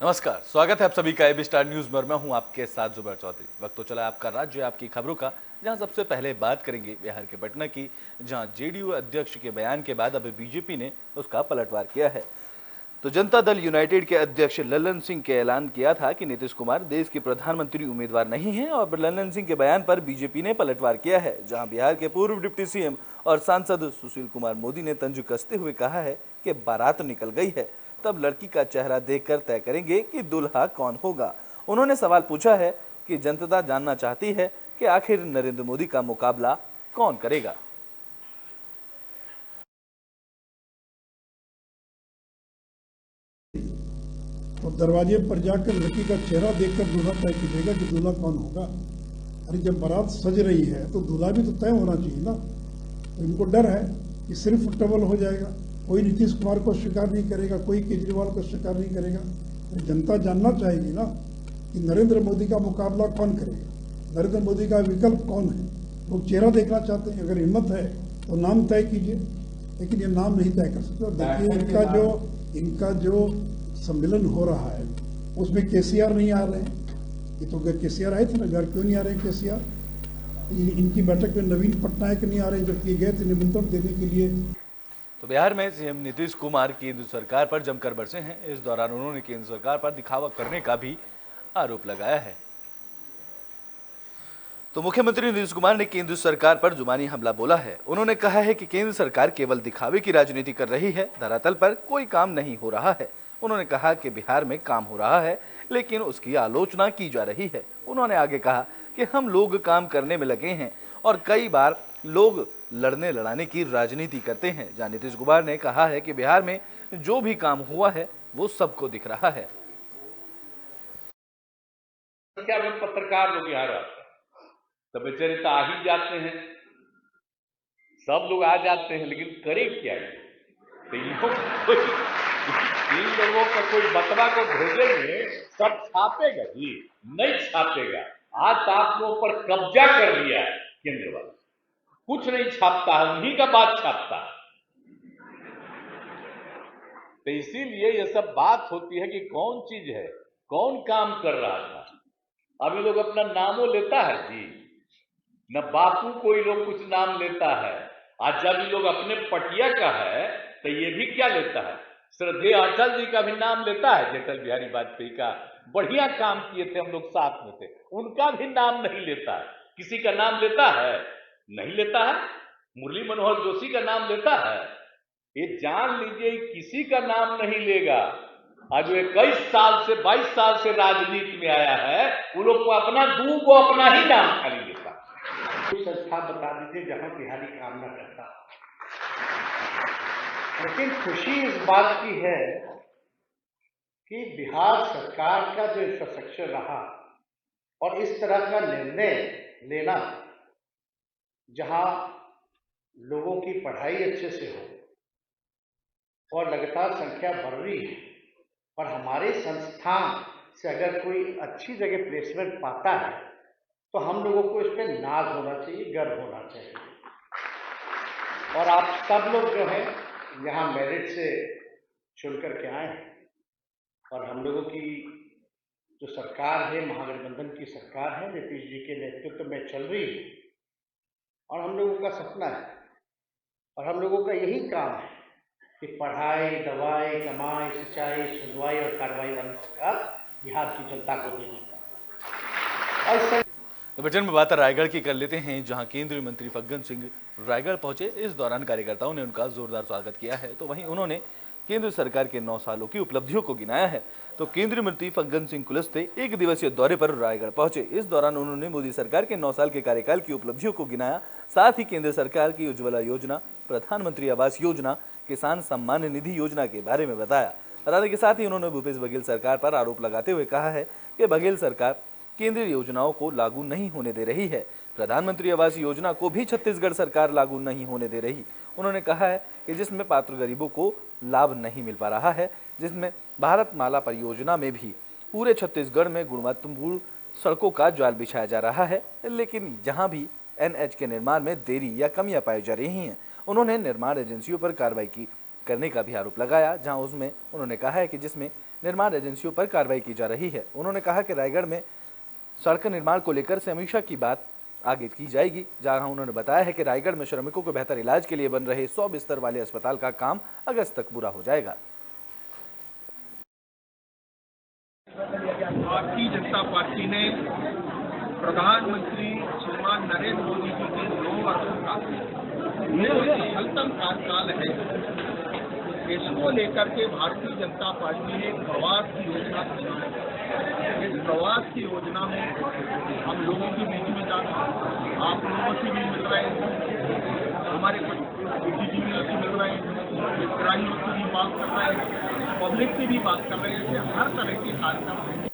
नमस्कार, स्वागत है आप सभी का एबी स्टार न्यूज में। मैं हूं आपके साथ जुबैर चौधरी। वक्त तो चला आपका राज्य आपकी खबरों का, जहां सबसे पहले बात करेंगे बिहार के पटना की, जहां जेडीयू अध्यक्ष के बयान के बाद अब बीजेपी ने उसका पलटवार किया है। तो जनता दल यूनाइटेड के अध्यक्ष ललन सिंह के ऐलान किया था कि नीतीश कुमार देश के प्रधानमंत्री उम्मीदवार नहीं हैं, और ललन सिंह के बयान पर बीजेपी ने पलटवार किया है, जहां बिहार के पूर्व डिप्टी सीएम और सांसद सुशील कुमार मोदी ने तंज कसते हुए कहा है कि बारात निकल गई है, तब लड़की का चेहरा देखकर तय करेंगे कि दूल्हा कौन होगा। उन्होंने सवाल पूछा है कि जनता जानना चाहती है कि आखिर नरेंद्र मोदी का मुकाबला कौन करेगा। तो दरवाजे पर जाकर लड़की का चेहरा देखकर दूल्हा तय कीजिएगा कि दूल्हा कौन होगा। अरे जब बारात सज रही है तो दूल्हा भी तो तय होना चाहिए ना। तो इनको डर है कि सिर्फ डबल हो जाएगा, कोई नीतीश कुमार को स्वीकार नहीं करेगा, कोई केजरीवाल को स्वीकार नहीं करेगा। तो जनता जानना चाहेगी ना कि नरेंद्र मोदी का मुकाबला कौन करेगा, नरेंद्र मोदी का विकल्प कौन है। लोग चेहरा देखना चाहते हैं। अगर हिम्मत है तो नाम तय कीजिए, लेकिन ये नाम नहीं तय कर सकते। देखिए इनका जो सम्मेलन हो रहा है उसमें केसीआर नहीं आ रहे हैं। ये तो केसीआर आए थे ना, घर क्यों नहीं आ रहे हैं केसीआर? इनकी बैठक में नवीन पटनायक नहीं आ रहे हैं, जबकि गए थे निमंत्रण देने के लिए। तो बिहार में सीएम नीतीश कुमार केंद्र सरकार पर जमकर बरसे हैं। इस दौरान उन्होंने केंद्र सरकार पर दिखावा करने का भी आरोप लगाया है। तो मुख्यमंत्री नीतीश कुमार ने केंद्र सरकार पर जुबानी हमला बोला है। उन्होंने कहा है कि केंद्र सरकार केवल दिखावे की राजनीति कर रही है, धरातल पर कोई काम नहीं हो रहा है। उन्होंने कहा कि बिहार में काम हो रहा है, लेकिन उसकी आलोचना की जा रही है। उन्होंने आगे कहा कि हम लोग काम करने में लगे हैं और कई बार लोग लड़ने लड़ाने की राजनीति करते हैं। जहां नीतीश कुमार ने कहा है कि बिहार में जो भी काम हुआ है वो सबको दिख रहा है। क्या में पत्रकार लोग यहाँ रहते हैं तो बेचारे तो आ ही जाते हैं, सब लोग आ जाते हैं, लेकिन करे क्या ये? तो इन लोगों का कोई बतवा को भेजेंगे, सब छापेगा जी? नहीं छापेगा। आज तो आप लोगों पर कब्जा कर लिया है केंद्र वाला, कुछ नहीं छापता है, उन्हीं का बात छापता है। तो इसीलिए ये सब बात होती है कि कौन चीज है, कौन काम कर रहा था। अभी लोग अपना नामों लेता है जी, न बापू कोई लोग कुछ नाम लेता है। आज जब ये लोग अपने पटिया का है तो ये भी क्या लेता है, श्रद्धेय अटल जी का भी नाम लेता है। अटल बिहारी वाजपेयी का बढ़िया काम किए थे, हम लोग साथ में थे, उनका भी नाम नहीं लेता है। किसी का नाम लेता है? नहीं लेता है। मुरली मनोहर जोशी का नाम लेता है? ये जान लीजिए किसी का नाम नहीं लेगा। आज 21 साल से 22 साल से राजनीति में आया है, वो लोग को अपना दूब वो अपना ही नाम खाली लेता। कोई संस्था बता दीजिए जहां बिहारी काम न करता। लेकिन खुशी इस बात की है कि बिहार सरकार का जो इंफ्रास्ट्रक्चर रहा और इस तरह का निर्णय लेना, जहां लोगों की पढ़ाई अच्छे से हो और लगातार संख्या बढ़ रही है, और हमारे संस्थान से अगर कोई अच्छी जगह प्लेसमेंट पाता है तो हम लोगों को इस पर नाज होना चाहिए, गर्व होना चाहिए। और आप सब लोग जो हैं यहाँ मेरिट से चुन करके आए हैं, और हम लोगों की जो सरकार है, महागठबंधन की सरकार है, नीतीश जी के नेतृत्व में चल रही है, और हम लोगों का सपना है और हम लोगों का यही काम है कि पढ़ाई, दवाई, कमाई, सिंचाई, सुनवाई और कार्रवाई वाली सरकार बिहार की जनता को देने का। तो ब्रिटेन में बात रायगढ़ की कर लेते हैं, जहां केंद्रीय मंत्री फग्गन सिंह रायगढ़ पहुंचे। इस दौरान कार्यकर्ताओं ने उनका जोरदार स्वागत किया है। तो वहीं उन्होंने केंद्र सरकार के 9 सालों की उपलब्धियों को गिनाया है। तो केंद्रीय मंत्री फग्गन सिंह कुलस्ते 1 दिवसीय दौरे पर रायगढ़ पहुंचे। इस दौरान उन्होंने मोदी सरकार के 9 साल के कार्यकाल की उपलब्धियों को गिनाया। साथ ही केंद्र सरकार की उज्ज्वला योजना, प्रधानमंत्री आवास योजना, किसान सम्मान निधि योजना के बारे में बताया। बताने के साथ ही उन्होंने भूपेश बघेल सरकार पर आरोप लगाते हुए कहा है कि बघेल सरकार केंद्रीय योजनाओं को लागू नहीं होने दे रही है। प्रधानमंत्री आवास योजना को भी छत्तीसगढ़ सरकार लागू नहीं होने दे रही। उन्होंने कहा है कि जिसमें पात्र गरीबों को लाभ नहीं मिल पा रहा है, जिसमें भारत माला परियोजना में भी पूरे छत्तीसगढ़ में गुणवत्तापूर्ण सड़कों का जाल बिछाया जा रहा है, लेकिन जहां भी एनएच के निर्माण में देरी या कमियां पाई जा रही हैं। उन्होंने निर्माण एजेंसियों पर कार्रवाई करने का भी आरोप लगाया, जहां उसमें उन्होंने कहा है कि जिसमें निर्माण एजेंसियों पर कार्रवाई की जा रही है। उन्होंने कहा कि रायगढ़ में सड़क निर्माण को लेकर समीक्षा की बात आगे की जाएगी। जहां उन्होंने बताया है कि रायगढ़ में श्रमिकों को बेहतर इलाज के लिए बन रहे 100 बिस्तर वाले अस्पताल का काम अगस्त तक पूरा हो जाएगा। भारतीय जनता पार्टी ने प्रधानमंत्री श्रीमान नरेंद्र मोदी जी के 9 वर्षों का सफलतम कार्यकाल है, इसको लेकर के भारतीय जनता पार्टी ने एक प्रवास की योजना बनाई है। इस प्रवास की योजना में हम लोगों के बीच में जाना, आप लोगों से भी मिल रहे हैं, हमारे बुद्धिजीवियों से मिल रहे हैं, हितग्राहियों से भी बात कर रहे हैं, पब्लिक से भी बात कर रहे हैं, हर तरह के कार्यक्रम हैं।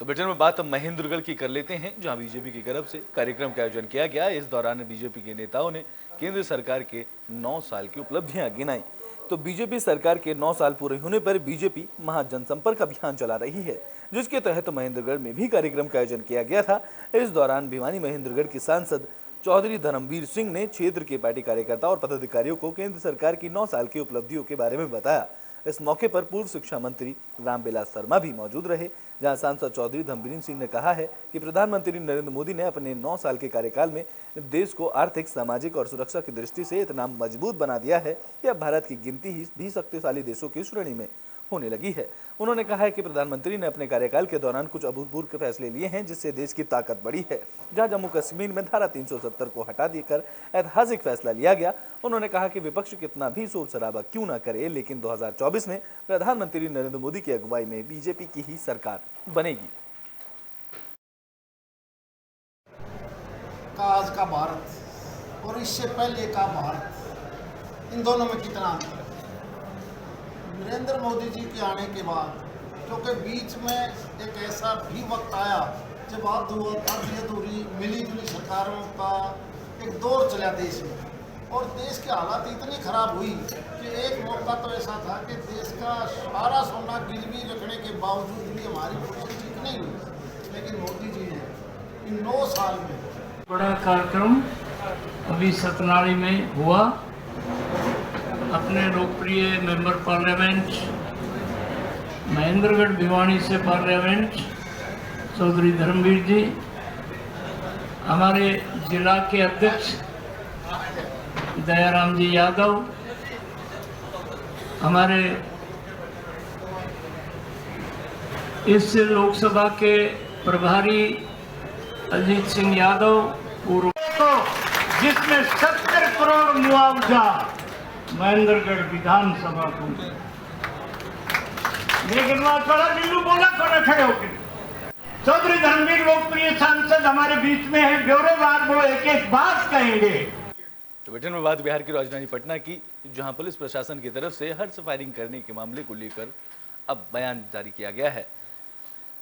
तो ब्रिटेन में बात महेंद्रगढ़ की कर लेते हैं, जहां बीजेपी की तरफ से कार्यक्रम का आयोजन किया गया। इस दौरान बीजेपी के नेताओं ने केंद्र सरकार के 9 साल की उपलब्धियां गिनाई। तो बीजेपी सरकार के 9 साल पूरे होने पर बीजेपी महाजनसंपर्क अभियान चला रही है, जिसके तहत महेंद्रगढ़ में भी कार्यक्रम का आयोजन किया गया था। इस दौरान भिवानी महेंद्रगढ़ के सांसद चौधरी धर्मवीर सिंह ने क्षेत्र के पार्टी कार्यकर्ता और पदाधिकारियों को केंद्र सरकार की 9 साल की उपलब्धियों के बारे में बताया। इस मौके पर पूर्व शिक्षा मंत्री रामविलास शर्मा भी मौजूद रहे, जहां सांसद चौधरी धर्मवीर सिंह ने कहा है कि प्रधानमंत्री नरेंद्र मोदी ने अपने 9 साल के कार्यकाल में देश को आर्थिक, सामाजिक और सुरक्षा की दृष्टि से इतना मजबूत बना दिया है कि अब भारत की गिनती ही भी शक्तिशाली देशों की श्रेणी में होने लगी है। उन्होंने कहा है कि प्रधानमंत्री ने अपने कार्यकाल के दौरान कुछ अभूतपूर्व फैसले लिए हैं, जिससे देश की ताकत बढ़ी है। जहां जम्मू कश्मीर में धारा 370 को हटा देकर ऐतिहासिक फैसला लिया गया। उन्होंने कहा कि विपक्ष कितना भी शोर शराबा क्यों न करे, लेकिन 2024 में प्रधानमंत्री नरेंद्र मोदी की अगुवाई में बीजेपी की ही सरकार बनेगी। आज का भारत और इससे पहले का भारत, इन दोनों में कितना अंतर है। नरेंद्र मोदी जी के आने के बाद, क्योंकि बीच में एक ऐसा भी वक्त आया जब आधी अधूरी मिली जुली सरकारों का एक दौर चला देश में, और देश की हालत इतनी खराब हुई कि एक मौका तो ऐसा था कि देश का सारा सोना गिरवी रखने के बावजूद भी हमारी पोजीशन ठीक नहीं हुई। लेकिन मोदी जी ने इन 9 साल में बड़ा कार्यक्रम अभी सतनाड़ी में हुआ। अपने लोकप्रिय मेंबर पार्लियामेंट महेंद्रगढ़ भिवानी से पार्लियामेंट चौधरी धर्मवीर जी, हमारे जिला के अध्यक्ष दयाराम जी यादव, हमारे इस लोकसभा के प्रभारी अजीत सिंह यादव, पूर्व जिसमें 70 करोड़ मुआवजा महेंद्रगढ़ विधानसभा को, लेकिन वहां थोड़ा बिल्लू बोला थोड़ा खड़े होकर। चौधरी धर्मवीर लोकप्रिय सांसद हमारे बीच में है, ब्यौरेवार वो एक एक बात कहेंगे। तो ब्रिटेन में बात बिहार की राजधानी पटना की, जहां पुलिस प्रशासन की तरफ से हर्ष फायरिंग करने के मामले को लेकर अब बयान जारी किया गया है।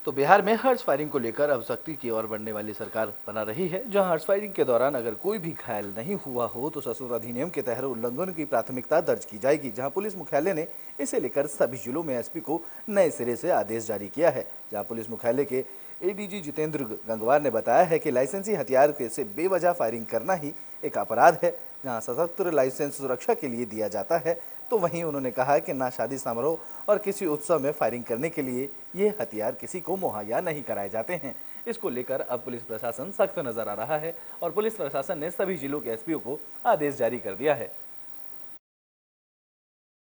तो बिहार में हर्ष फायरिंग को लेकर अब सख्ती की ओर बढ़ने वाली सरकार बना रही है, जहां हर्ष फायरिंग के दौरान अगर कोई भी घायल नहीं हुआ हो तो सशस्त्र अधिनियम के तहत उल्लंघन की प्राथमिकता दर्ज की जाएगी। जहां पुलिस मुख्यालय ने इसे लेकर सभी जिलों में एसपी को नए सिरे से आदेश जारी किया है। जहां पुलिस मुख्यालय के एडीजी जितेंद्र गंगवार ने बताया है कि लाइसेंसी हथियार से बेवजह फायरिंग करना ही एक अपराध है, जहां सशस्त्र लाइसेंस सुरक्षा के लिए दिया जाता है। तो वहीं उन्होंने कहा कि ना शादी समारोह और किसी उत्सव में फायरिंग करने के लिए ये हथियार किसी को मुहैया नहीं कराए जाते हैं। इसको लेकर अब पुलिस प्रशासन सख्त नजर आ रहा है और पुलिस प्रशासन ने सभी जिलों के एसपीओ को आदेश जारी कर दिया है।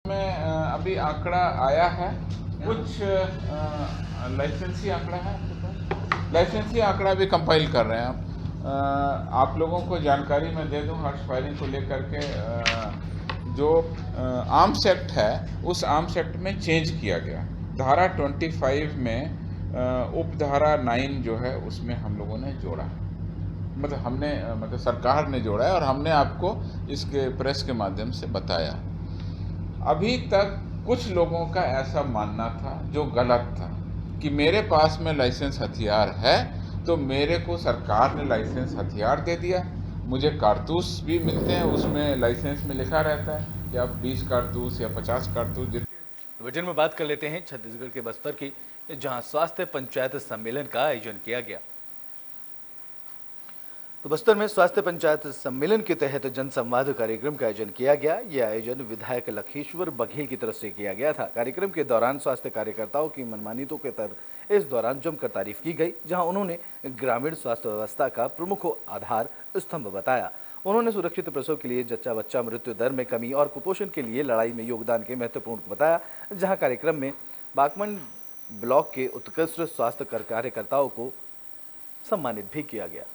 अभी आंकड़ा आया है, कुछ लाइसेंसी आंकड़ा है, लाइसेंसी आंकड़ा भी कंपाइल कर रहे हैं हम। आप लोगों को जानकारी मैं दे दूं, हर्ष फायरिंग को लेकर के जो आर्म्स एक्ट है, उस आर्म्स एक्ट में चेंज किया गया। धारा 25 में उपधारा 9 जो है उसमें हम लोगों ने जोड़ा, मतलब सरकार ने जोड़ा है और हमने आपको इसके प्रेस के माध्यम से बताया। अभी तक कुछ लोगों का ऐसा मानना था जो गलत था कि मेरे पास में लाइसेंस हथियार है तो मेरे को सरकार ने लाइसेंस हथियार दे दिया। मुझे कारतूस भी मिलते हैं, उसमें लाइसेंस में लिखा रहता है कि आप 20 कारतूस या 50 कारतूस। बुलेटिन में बात कर लेते हैं छत्तीसगढ़ के बस्तर की, जहां स्वास्थ्य पंचायत सम्मेलन का आयोजन किया गया। तो बस्तर में स्वास्थ्य पंचायत सम्मेलन के तहत जनसंवाद कार्यक्रम का आयोजन किया गया। यह आयोजन विधायक लखेश्वर बघेल की तरफ से किया गया था। कार्यक्रम के दौरान स्वास्थ्य कार्यकर्ताओं की मनमानियों के तरफ इस दौरान जमकर तारीफ की गई, जहां उन्होंने ग्रामीण स्वास्थ्य व्यवस्था का प्रमुख आधार स्तंभ बताया। उन्होंने सुरक्षित प्रसव के लिए जच्चा बच्चा मृत्यु दर में कमी और कुपोषण के लिए लड़ाई में योगदान के महत्वपूर्ण बताया। जहाँ कार्यक्रम में बागमन ब्लॉक के उत्कृष्ट स्वास्थ्य कार्यकर्ताओं को सम्मानित भी किया गया।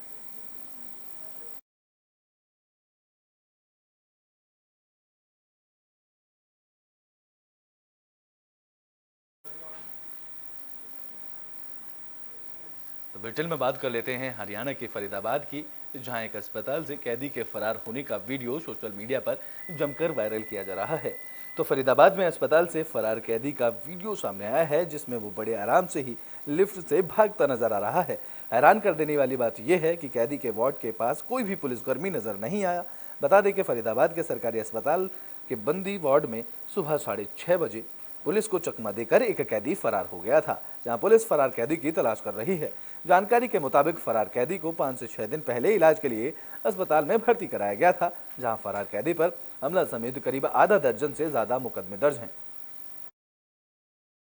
तो ब्रिटेन में बात कर लेते हैं हरियाणा के फरीदाबाद की, जहां एक अस्पताल से कैदी के फरार होने का वीडियो सोशल मीडिया पर जमकर वायरल किया जा रहा है। तो फरीदाबाद में अस्पताल से फरार कैदी का वीडियो सामने आया है, जिसमें वो बड़े आराम से ही लिफ्ट से भागता नजर आ रहा है। हैरान कर देने वाली बात यह है कि कैदी के वार्ड के पास कोई भी पुलिसकर्मी नजर नहीं आया। बता दें कि फरीदाबाद के सरकारी अस्पताल के बंदी वार्ड में सुबह 6:30 बजे पुलिस को चकमा देकर एक कैदी फरार हो गया था, जहां पुलिस फरार कैदी की तलाश कर रही है। जानकारी के मुताबिक फरार कैदी को 5 से 6 दिन पहले इलाज के लिए अस्पताल में भर्ती कराया गया था, जहां फरार कैदी पर हमला समेत करीब आधा दर्जन से ज्यादा मुकदमे दर्ज हैं।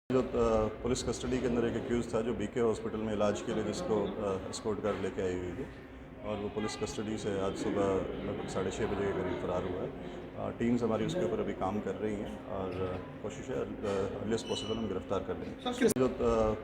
जो पुलिस कस्टडी के अंदर एक एक्यूज था जो बीके हॉस्पिटल में इलाज के लिए जिसको एस्कॉर्ट कर लेके आई हुई थी, और वो पुलिस कस्टडी से आज सुबह लगभग 6:30 बजे के करीब फरार हुआ है। टीम्स हमारी उसके ऊपर अभी काम कर रही हैं और कोशिश है अर्लीस्ट पॉसिबल हम गिरफ्तार कर लेंगे। जो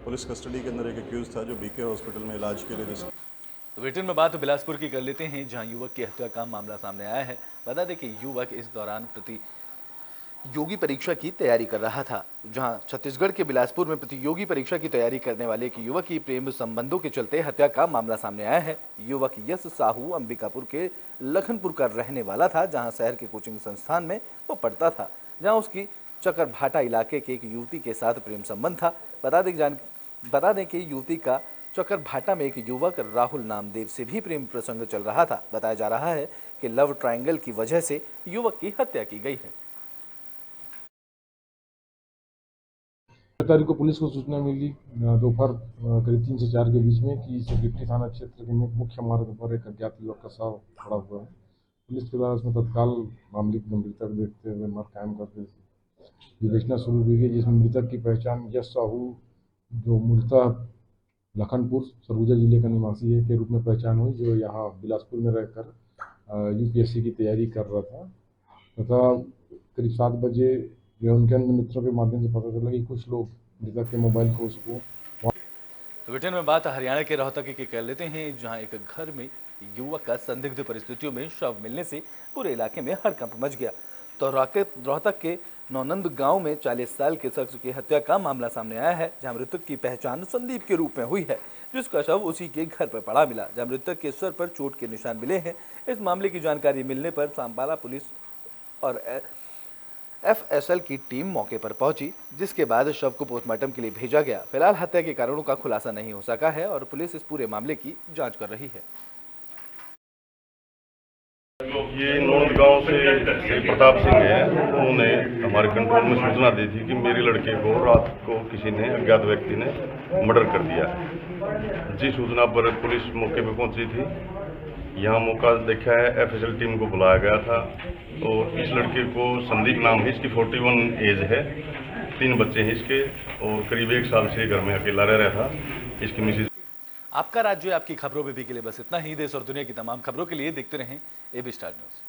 पुलिस कस्टडी के अंदर एक एक्यूज था जो बीके हॉस्पिटल में इलाज के लिए तो ब्रिटेन में बात बिलासपुर की कर लेते हैं, जहां युवक की हत्या का मामला सामने आया है। बता दें कि युवक इस दौरान प्रतियोगी परीक्षा की तैयारी कर रहा था। जहां छत्तीसगढ़ के बिलासपुर में प्रतियोगी परीक्षा की तैयारी करने वाले एक युवक की प्रेम संबंधों के चलते हत्या का मामला सामने आया है। युवक यश साहू अंबिकापुर के लखनपुर का रहने वाला था, जहां शहर के कोचिंग संस्थान में वो पढ़ता था, जहां उसकी चकरभाटा इलाके के एक युवती के साथ प्रेम संबंध था। बता दें कि युवती का चकरभाटा में एक युवक राहुल नामदेव से भी प्रेम प्रसंग चल रहा था। बताया जा रहा है कि लव ट्रायंगल की वजह से युवक की हत्या की गई है। तारीख को पुलिस को सूचना मिली दोपहर करीब 3 से 4 के बीच में कि सेक्रेटरी थाना क्षेत्र के मुख्य मार्ग पर एक अज्ञात युवक का शव पड़ा हुआ है। पुलिस के द्वारा उसमें तत्काल मामले की गंभीरता को देखते हुए मर्ग कायम करके विवेचना शुरू की गई, जिसमें मृतक की पहचान यश साहू, जो मूलतः लखनपुर सरगुजा जिले का निवासी है, के रूप में पहचान हुई, जो यहाँ बिलासपुर में रहकर यूपीएससी की तैयारी कर रहा था। तथा करीब 7 बजे जो उनके अन्य मित्रों के माध्यम से पता चला कि कुछ लोग मृतक के मोबाइल को उसको। तो ब्रिटेन में बात हरियाणा के रोहतक की कर लेते हैं, जहां एक घर में युवक का संदिग्ध परिस्थितियों में शव मिलने से पूरे इलाके में हड़कंप मच गया। तो रोहतक के नौनंद गांव में 40 साल के शख्स की हत्या का मामला सामने आया है, जहां मृतक की पहचान संदीप के रूप में हुई है, जिसका शव उसी के घर पर पड़ा मिला, जहां मृतक के सर पर चोट के निशान मिले हैं। इस मामले की जानकारी मिलने पर सांबाला पुलिस और एफएसएल की टीम मौके पर पहुंची, जिसके बाद शव को पोस्टमार्टम के लिए भेजा गया। फिलहाल हत्या के कारणों का खुलासा नहीं हो सका है और पुलिस इस पूरे मामले की जांच कर रही है। ये नौनद गांव से प्रताप सिंह है, उन्होंने हमारे कंट्रोल में सूचना दी थी कि मेरे लड़के को रात को किसी ने अज्ञात व्यक्ति ने मर्डर कर दिया। जिस सूचना पर पुलिस मौके पर पहुंची थी, यहाँ मौका देखा है, एफएसएल टीम को बुलाया गया था। तो इस लड़के को संदीप नाम है, इसकी 41 एज है, 3 बच्चे हैं इसके, और करीब 1 साल से घर में अकेला रह रहा था। इसकी मिसेज। आपका राज्य आपकी खबरों में भी के लिए बस इतना ही। देश और दुनिया की तमाम खबरों के लिए देखते रहें एबी स्टार न्यूज।